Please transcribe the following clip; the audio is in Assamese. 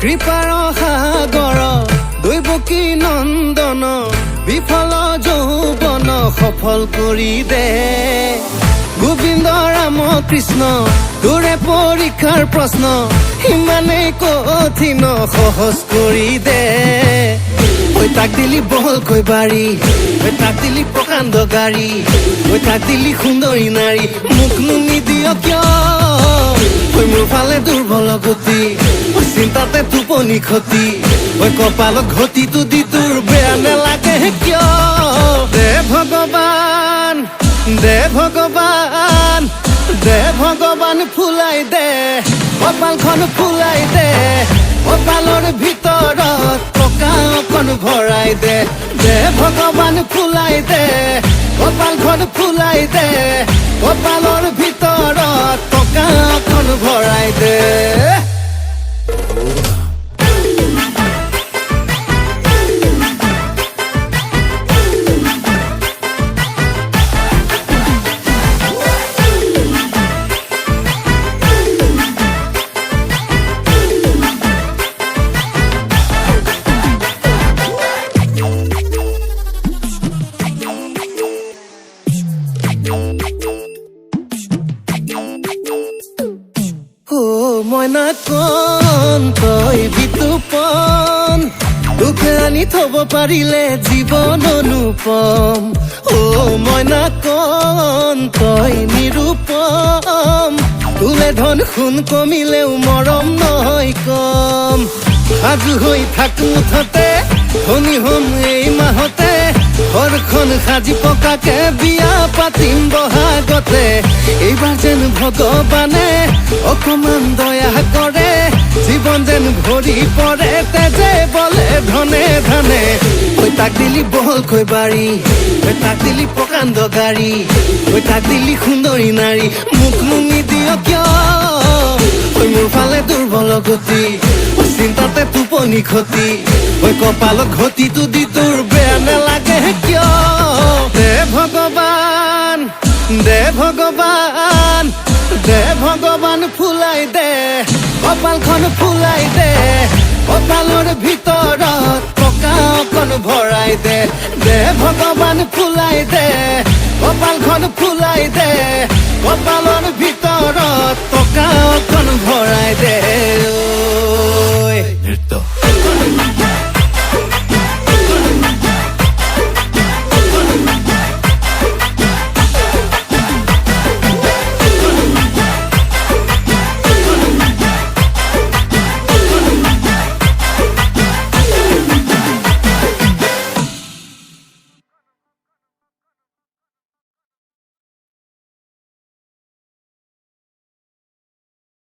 কৃপাৰ সাগৰ দৈৱকী নন্দন বিফল যৌৱন সফল কৰি দে গোবিন্দ ৰাম কৃষ্ণ তোৰে পৰীক্ষাৰ প্ৰশ্ন ইমানেই কঠিন সহজ কৰি দে ঐ তাক দিলি বহলকৈ বাৰী ঐ তাক দিলি প্ৰকাণ্ড গাড়ী ঐ তাক দিলি সুন্দৰী নাৰী মোকনো নিদিয় কিয় ঐ মোৰ ফালে দুৰ্বল গতি চিন্তাতে টোপনি ক্ষতি ঐ কপালত ঘটিটো দি তোৰ বেয়া নেলাগে কিয় দে ভগৱান দে ভগৱান দে ভগৱান ফুলাই দে কপালখন ফুলাই দে কপালৰ ভিতৰত টকা অকণ ভৰাই দে দে ভগৱান ফুলাই দে কপালখন ফুলাই দে কপালৰ ভিতৰত টকা অকণ ভৰাই দে মইনা কণ তই বিতুপন দুখে আনি থব পাৰিলে জীৱন অনুপম মইনা কণ তই নিৰূপম তোলে ধন সোণ কমিলেও মৰম নহয় কম সাজু হৈ থাক মুঠতে ধনী হম এই মাহতে ঘৰখন সাজি পকাকে বিয়া পাতিম বহাগতে এইবাৰ যেন ভগৱানে অকমান দয়া কৰে জীৱন যেন ভৰি পৰে তেজে বলে ধনে ধনে ঐ তাক দিলি বহলকৈ বাৰী ঐ তাক দিলি প্ৰকাণ্ড গাড়ী ঐ তাক দিলি সুন্দৰী নাৰী মোকনো নিদিয় কিয় ঐ মোৰ ফালে দুৰ্বল গতি চিন্তাতে টোপনি ক্ষতি ঐ কপালত ঘটিটো দি তোৰ বেয়া নেলাগে কিয় দে ভগৱান দে ভগৱান দে ভগৱান ফুলাই দে কপালখন ফুলাই দে কপালৰ ভিতৰত টকা অকণ ভৰাই দে দে ভগৱান ফুলাই দে কপালখন ফুলাই দে কপালৰ